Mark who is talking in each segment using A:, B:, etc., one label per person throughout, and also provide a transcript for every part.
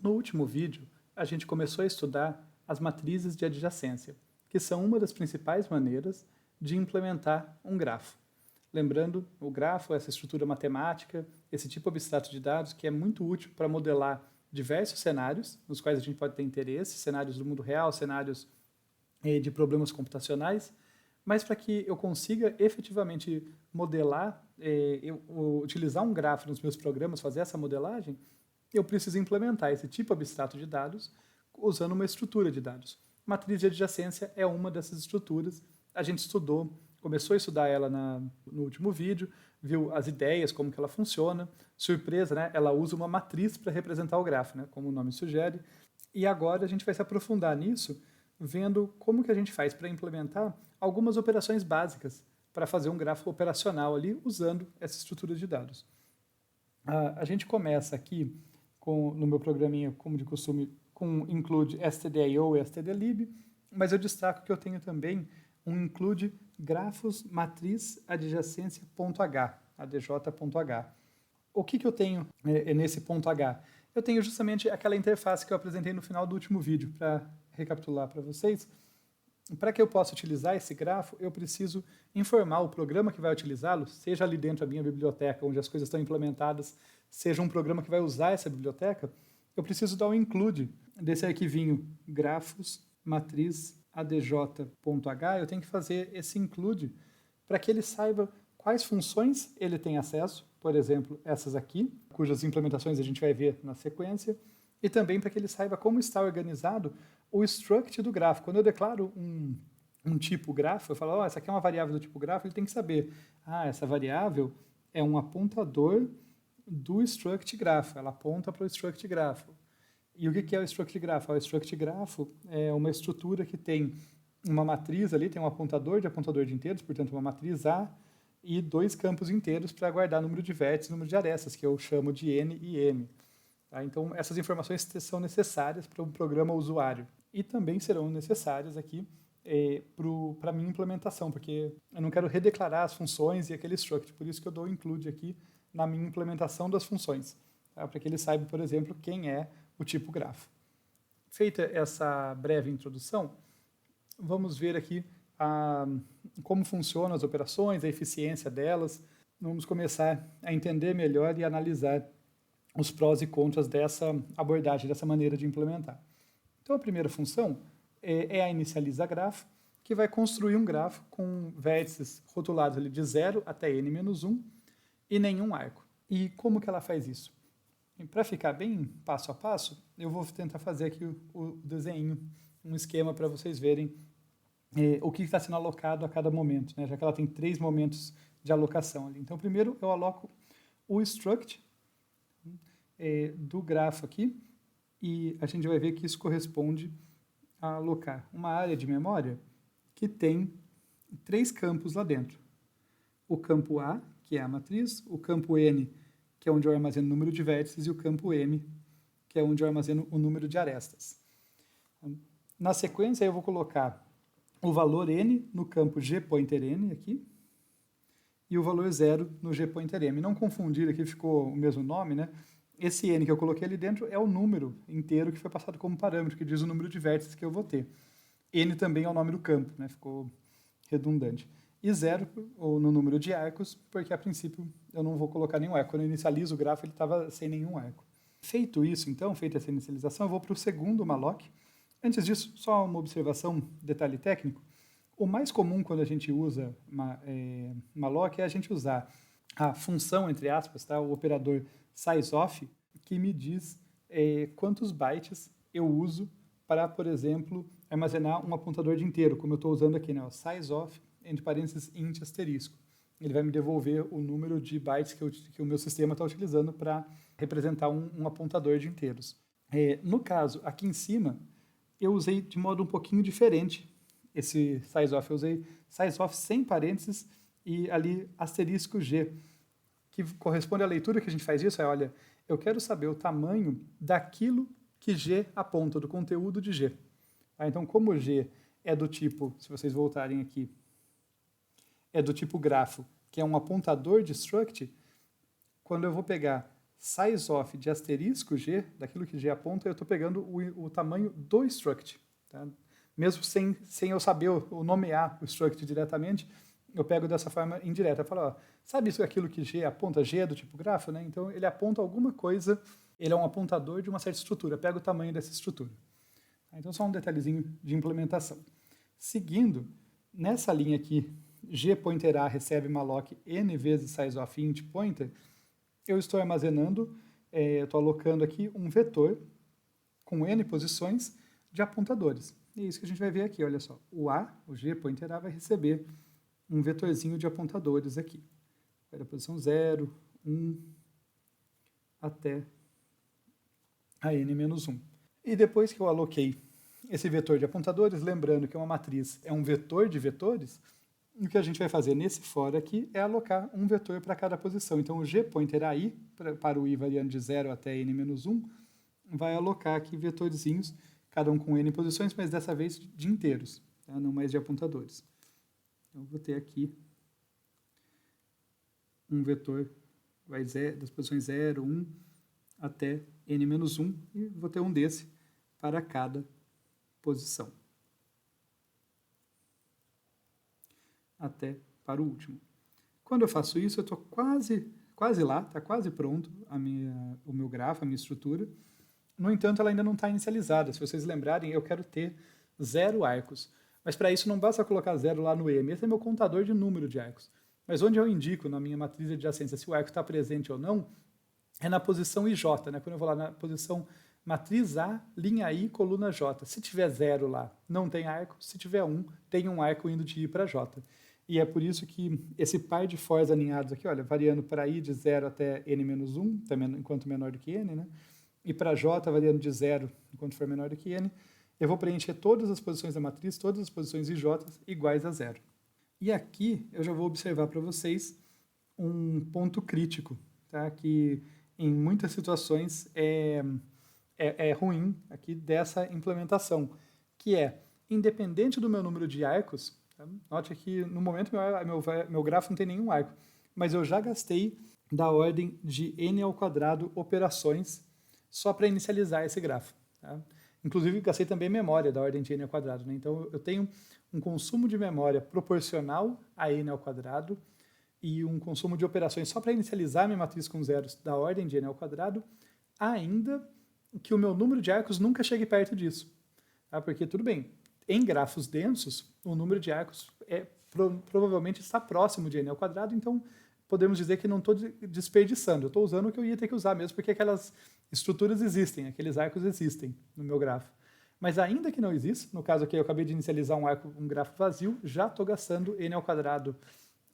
A: No último vídeo, a gente começou a estudar as matrizes de adjacência, que são uma das principais maneiras de implementar um grafo. Lembrando, o grafo é essa estrutura matemática, esse tipo abstrato de dados que é muito útil para modelar diversos cenários, nos quais a gente pode ter interesse, cenários do mundo real, cenários de problemas computacionais, mas para que eu consiga efetivamente modelar, utilizar um grafo nos meus programas, fazer essa modelagem, eu preciso implementar esse tipo abstrato de dados usando uma estrutura de dados. Matriz de adjacência é uma dessas estruturas. A gente começou a estudar ela no último vídeo, viu as ideias, como que ela funciona. Surpresa, né? Ela usa uma matriz para representar o grafo, né? Como o nome sugere. E agora a gente vai se aprofundar nisso, vendo como que a gente faz para implementar algumas operações básicas para fazer um grafo operacional ali usando essa estrutura de dados. A gente começa aqui no meu programinha, como de costume, com include stdio e stdlib, mas eu destaco que eu tenho também um include grafos matriz adjacência.h, adj.h. O que eu tenho nesse ponto H? Eu tenho justamente aquela interface que eu apresentei no final do último vídeo, para recapitular para vocês. Para que eu possa utilizar esse grafo, eu preciso informar o programa que vai utilizá-lo, seja ali dentro da minha biblioteca, onde as coisas estão implementadas, seja um programa que vai usar essa biblioteca, eu preciso dar um include desse arquivinho grafos matriz adj.h, eu tenho que fazer esse include para que ele saiba quais funções ele tem acesso, por exemplo, essas aqui, cujas implementações a gente vai ver na sequência, e também para que ele saiba como está organizado o struct do grafo. Quando eu declaro um tipo grafo, eu falo, essa aqui é uma variável do tipo grafo, ele tem que saber, essa variável é um apontador do struct grafo, ela aponta para o struct grafo. E o que é o struct grafo? O struct grafo é uma estrutura que tem uma matriz ali, tem um apontador de inteiros, portanto uma matriz A, e dois campos inteiros para guardar número de vértices e número de arestas, que eu chamo de N e M. Tá? Então, essas informações são necessárias para um programa usuário. E também serão necessárias aqui para a minha implementação, porque eu não quero redeclarar as funções e aquele struct, por isso que eu dou include aqui na minha implementação das funções, tá? Para que ele saiba, por exemplo, quem é o tipo grafo. Feita essa breve introdução, vamos ver aqui como funcionam as operações, a eficiência delas. Vamos começar a entender melhor e analisar os prós e contras dessa abordagem, dessa maneira de implementar. Então, a primeira função é a inicializa grafo, que vai construir um grafo com vértices rotulados ali de 0 até n-1 e nenhum arco. E como que ela faz isso? Para ficar bem passo a passo, eu vou tentar fazer aqui o desenho, um esquema para vocês verem o que está sendo alocado a cada momento, né? Já que ela tem 3 momentos de alocação ali. Então, primeiro eu aloco o struct do grafo aqui, e a gente vai ver que isso corresponde a alocar uma área de memória que tem 3 campos lá dentro. O campo A, que é a matriz, o campo N, que é onde eu armazeno o número de vértices, e o campo M, que é onde eu armazeno o número de arestas. Na sequência, eu vou colocar o valor N no campo gPointerN aqui, e o valor 0 no gPointerM. Não confundir, aqui ficou o mesmo nome, né? Esse N que eu coloquei ali dentro é o número inteiro que foi passado como parâmetro, que diz o número de vértices que eu vou ter. N também é o nome do campo, né? Ficou redundante. E 0 no número de arcos, porque a princípio eu não vou colocar nenhum arco. Quando eu inicializo o grafo, ele estava sem nenhum arco. Feito isso, então, feita essa inicialização, eu vou para o segundo malloc. Antes disso, só uma observação, detalhe técnico. O mais comum quando a gente usa malloc é a gente usar a função, entre aspas, tá? O operador sizeof, que me diz quantos bytes eu uso para, por exemplo, armazenar um apontador de inteiro, como eu estou usando aqui, né? O sizeof, entre parênteses, int asterisco. Ele vai me devolver o número de bytes que o meu sistema está utilizando para representar um apontador de inteiros. No caso, aqui em cima, eu usei de modo um pouquinho diferente esse sizeof. Eu usei sizeof sem parênteses e ali asterisco g, que corresponde à leitura que a gente faz disso. Olha, eu quero saber o tamanho daquilo que g aponta, do conteúdo de g. Então, como g é do tipo, se vocês voltarem aqui, é do tipo grafo, que é um apontador de struct, quando eu vou pegar size of de asterisco G, daquilo que G aponta, eu estou pegando o tamanho do struct. Tá? Mesmo sem eu saber o nomear o struct diretamente, eu pego dessa forma indireta. Eu falo, ó, sabe isso aquilo que G aponta? G é do tipo grafo, né? Então ele aponta alguma coisa, ele é um apontador de uma certa estrutura, pega o tamanho dessa estrutura. Então só um detalhezinho de implementação. Seguindo, nessa linha aqui, G pointer A recebe malloc n vezes size of int pointer, eu estou armazenando, estou alocando aqui um vetor com n posições de apontadores. E é isso que a gente vai ver aqui, olha só. O A, o G pointer A, vai receber um vetorzinho de apontadores aqui. Vai da posição 0, 1, até a n-1. E depois que eu aloquei esse vetor de apontadores, lembrando que uma matriz é um vetor de vetores, o que a gente vai fazer nesse for aqui é alocar um vetor para cada posição. Então, o G pointer AI, para o I variando de 0 até n-1, vai alocar aqui vetorzinhos, cada um com n posições, mas dessa vez de inteiros, tá? Não mais de apontadores. Então, eu vou ter aqui um vetor vai das posições 0, 1 até n-1, e vou ter um desse para cada posição, até para o último. Quando eu faço isso, eu estou quase lá, está quase pronto o meu grafo, a minha estrutura. No entanto, ela ainda não está inicializada. Se vocês lembrarem, eu quero ter 0 arcos. Mas para isso não basta colocar 0 lá no M. Esse é meu contador de número de arcos. Mas onde eu indico na minha matriz de adjacência se o arco está presente ou não, é na posição IJ, né? Quando eu vou lá na posição matriz A, linha I, coluna J. Se tiver 0 lá, não tem arco. Se tiver 1, tem um arco indo de I para J. E é por isso que esse par de fors alinhados aqui, olha, variando para I de 0 até n-1, enquanto menor do que n, né? E para J variando de 0 enquanto for menor do que n, eu vou preencher todas as posições da matriz, todas as posições IJ iguais a 0. E aqui eu já vou observar para vocês um ponto crítico, tá? Que em muitas situações é ruim aqui dessa implementação, que é, independente do meu número de arcos, tá? Note que no momento meu grafo não tem nenhum arco, mas eu já gastei da ordem de n ao quadrado operações só para inicializar esse grafo. Tá? Inclusive, gastei também memória da ordem de n ao quadrado. Né? Então, eu tenho um consumo de memória proporcional a n ao quadrado e um consumo de operações só para inicializar minha matriz com zeros da ordem de n ao quadrado, ainda que o meu número de arcos nunca chegue perto disso. Tá? Porque, tudo bem, em grafos densos, o número de arcos provavelmente está próximo de n ao quadrado, então podemos dizer que não estou desperdiçando, eu estou usando o que eu ia ter que usar mesmo, porque aquelas estruturas existem, aqueles arcos existem no meu grafo. Mas ainda que não exista, no caso aqui eu acabei de inicializar um grafo vazio, já estou gastando n ao quadrado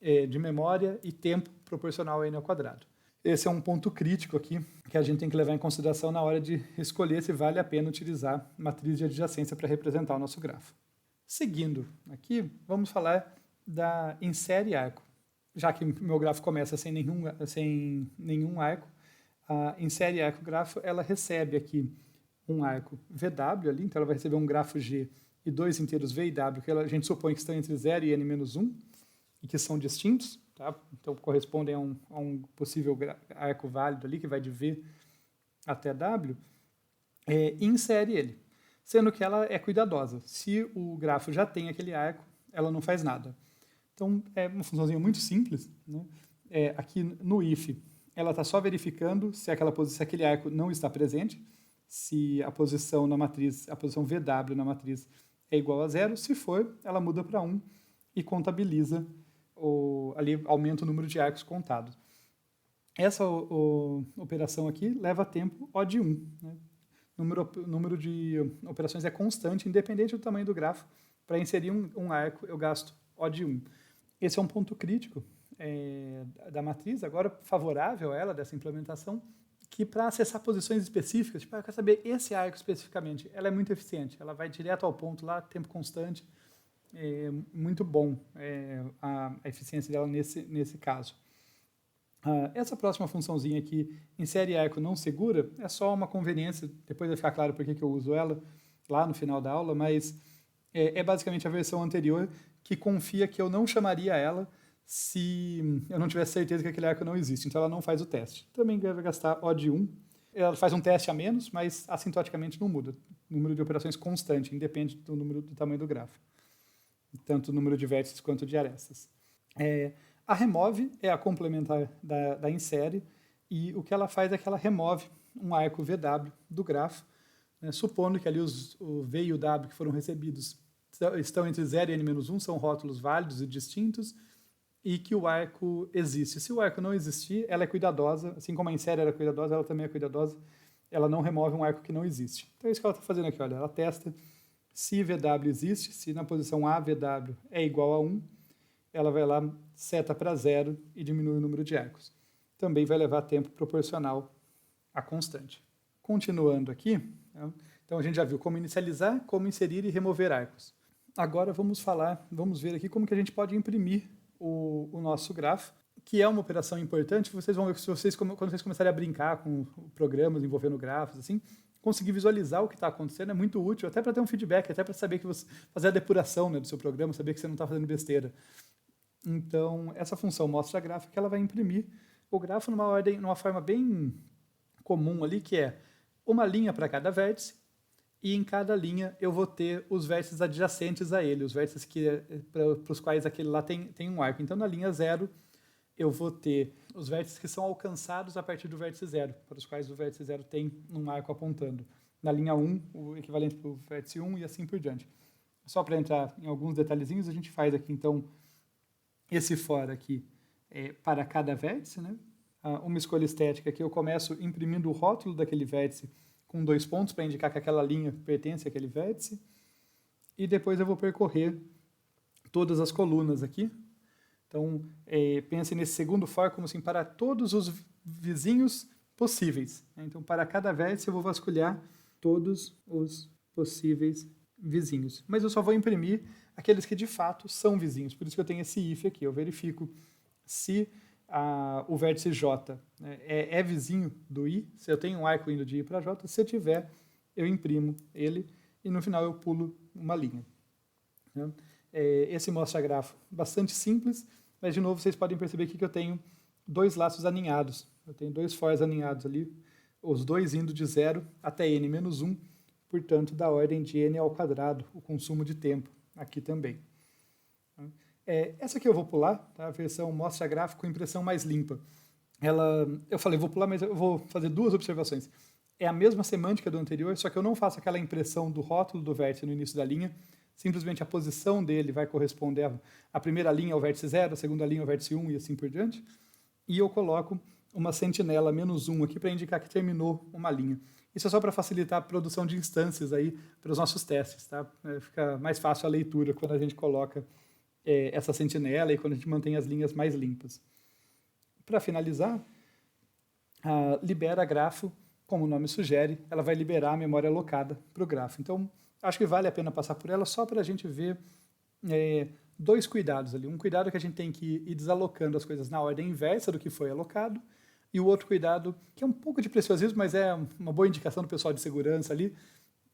A: de memória e tempo proporcional a n ao quadrado. Esse é um ponto crítico aqui que a gente tem que levar em consideração na hora de escolher se vale a pena utilizar matriz de adjacência para representar o nosso grafo. Seguindo aqui, vamos falar da insere arco. Já que meu grafo começa sem nenhum arco, a insere arco grafo, ela recebe aqui um arco VW ali, então ela vai receber um grafo G e dois inteiros V e W, que a gente supõe que estão entre 0 e n-1, e que são distintos, tá? Então correspondem a um possível arco válido ali, que vai de V até W, e insere ele, sendo que ela é cuidadosa. Se o grafo já tem aquele arco, ela não faz nada. Então, é uma funçãozinha muito simples. Né? Aqui no if, ela está só verificando se aquele arco não está presente, se a posição na matriz, a posição VW na matriz é igual a 0. Se for, ela muda para 1 e contabiliza, ali aumenta o número de arcos contados. Essa operação aqui leva tempo O de 1. Né? O número de operações é constante, independente do tamanho do grafo. Para inserir um arco, eu gasto O de 1. Esse é um ponto crítico da matriz, agora favorável a ela, dessa implementação, que para acessar posições específicas, tipo, eu quero saber esse arco especificamente, ela é muito eficiente, ela vai direto ao ponto lá, tempo constante, muito bom a eficiência dela nesse caso. Essa próxima funçãozinha aqui, insere arco não segura, é só uma conveniência, depois vai ficar claro por que eu uso ela lá no final da aula, mas é basicamente a versão anterior que confia que eu não chamaria ela se eu não tivesse certeza que aquele arco não existe. Então ela não faz o teste. Também vai gastar O de 1. Ela faz um teste a menos, mas assintoticamente não muda. O número de operações constante, independe do tamanho do grafo. Tanto o número de vértices quanto de arestas. A remove é a complementar da insere, e o que ela faz é que ela remove um arco VW do grafo, né, supondo que ali o V e o W que foram recebidos estão entre 0 e n-1, são rótulos válidos e distintos, e que o arco existe. Se o arco não existir, ela é cuidadosa, assim como a insere era cuidadosa, ela também é cuidadosa, ela não remove um arco que não existe. Então é isso que ela está fazendo aqui, olha, ela testa se VW existe, se na posição A VW é igual a 1, ela vai lá, seta para 0 e diminui o número de arcos. Também vai levar tempo proporcional à constante. Continuando aqui, então a gente já viu como inicializar, como inserir e remover arcos. Agora vamos ver aqui como que a gente pode imprimir o nosso grafo, que é uma operação importante. Vocês vão ver que quando vocês começarem a brincar com programas envolvendo grafos, assim, conseguir visualizar o que está acontecendo é muito útil, até para ter um feedback, até para saber que você fazer a depuração, né, do seu programa, saber que você não está fazendo besteira. Então, essa função mostra gráfico que ela vai imprimir o grafo numa forma bem comum ali, que é uma linha para cada vértice, e em cada linha eu vou ter os vértices adjacentes a ele, os vértices para os quais aquele lá tem um arco. Então, na linha 0, eu vou ter os vértices que são alcançados a partir do vértice 0, para os quais o vértice 0 tem um arco apontando. Na linha 1, o equivalente para o vértice 1 e assim por diante. Só para entrar em alguns detalhezinhos, a gente faz aqui, então, esse for aqui para cada vértice, né? Uma escolha estética que eu começo imprimindo o rótulo daquele vértice com 2 pontos para indicar que aquela linha pertence àquele vértice. E depois eu vou percorrer todas as colunas aqui. Então, pense nesse segundo for como assim, para todos os vizinhos possíveis. Então, para cada vértice eu vou vasculhar todos os possíveis vizinhos. Mas eu só vou imprimir aqueles que de fato são vizinhos. Por isso que eu tenho esse if aqui. Eu verifico se o vértice J é vizinho do I, se eu tenho um arco indo de I para J. Se eu tiver, eu imprimo ele e no final eu pulo uma linha. Né? Esse mostra grafo bastante simples, mas de novo vocês podem perceber aqui que eu tenho 2 laços aninhados. Eu tenho 2 fors aninhados ali, os dois indo de 0 até n-1, portanto da ordem de n ao quadrado, o consumo de tempo aqui também. Essa aqui eu vou pular, tá? A versão mostra gráfico com impressão mais limpa. Eu falei, vou pular, mas eu vou fazer 2 observações. É a mesma semântica do anterior, só que eu não faço aquela impressão do rótulo do vértice no início da linha, simplesmente a posição dele vai corresponder à primeira linha ao vértice 0, a segunda linha ao vértice 1 e assim por diante. E eu coloco uma sentinela -1 aqui para indicar que terminou uma linha. Isso é só para facilitar a produção de instâncias aí para os nossos testes, tá? Fica mais fácil a leitura quando a gente coloca essa sentinela e quando a gente mantém as linhas mais limpas. Para finalizar, libera grafo, como o nome sugere, ela vai liberar a memória alocada para o grafo. Então, acho que vale a pena passar por ela só para a gente ver 2 cuidados ali. Um cuidado que a gente tem que ir desalocando as coisas na ordem inversa do que foi alocado, e o outro cuidado, que é um pouco de preciosismo, mas é uma boa indicação do pessoal de segurança ali,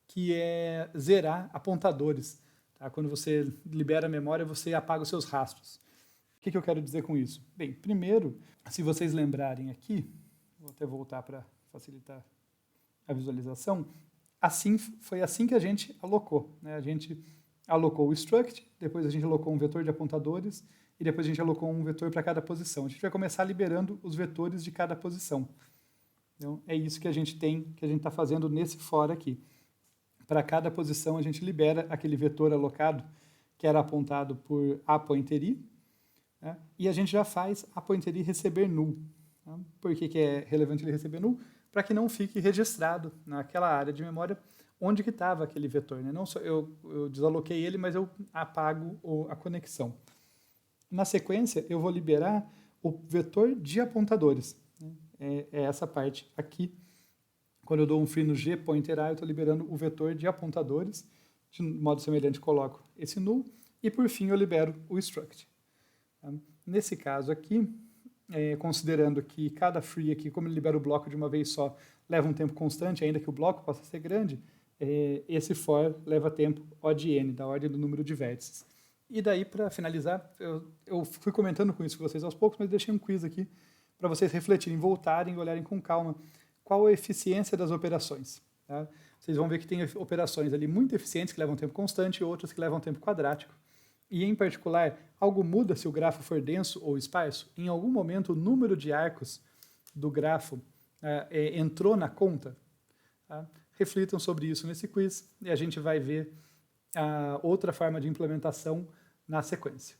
A: que é zerar apontadores. Tá? Quando você libera a memória, você apaga os seus rastros. O que eu quero dizer com isso? Bem, primeiro, se vocês lembrarem aqui, vou até voltar para facilitar a visualização, foi assim que a gente alocou. Né? A gente alocou o struct, depois a gente alocou um vetor de apontadores, e depois a gente alocou um vetor para cada posição. A gente vai começar liberando os vetores de cada posição. Então, é isso que a gente está fazendo nesse for aqui. Para cada posição, a gente libera aquele vetor alocado, que era apontado por apointer-i, né? E a gente já faz apointer-i receber null. Tá? Por que é relevante ele receber null? Para que não fique registrado naquela área de memória onde que estava aquele vetor. Né? Não só eu desaloquei ele, mas eu apago a conexão. Na sequência, eu vou liberar o vetor de apontadores. Né? É essa parte aqui. Quando eu dou um free no G pointer A, eu estou liberando o vetor de apontadores. De modo semelhante, coloco esse null. E, por fim, eu libero o struct. Tá? Nesse caso aqui, considerando que cada free aqui, como ele libera o bloco de uma vez só, leva um tempo constante, ainda que o bloco possa ser grande, esse for leva tempo O de n, da ordem do número de vértices. E daí, para finalizar, eu fui comentando com isso com vocês aos poucos, mas deixei um quiz aqui para vocês refletirem, voltarem e olharem com calma qual a eficiência das operações. Tá? Vocês vão ver que tem operações ali muito eficientes que levam tempo constante e outras que levam tempo quadrático. E, em particular, algo muda se o grafo for denso ou esparso? Em algum momento, o número de arcos do grafo entrou na conta? Tá? Reflitam sobre isso nesse quiz e a gente vai ver outra forma de implementação na sequência.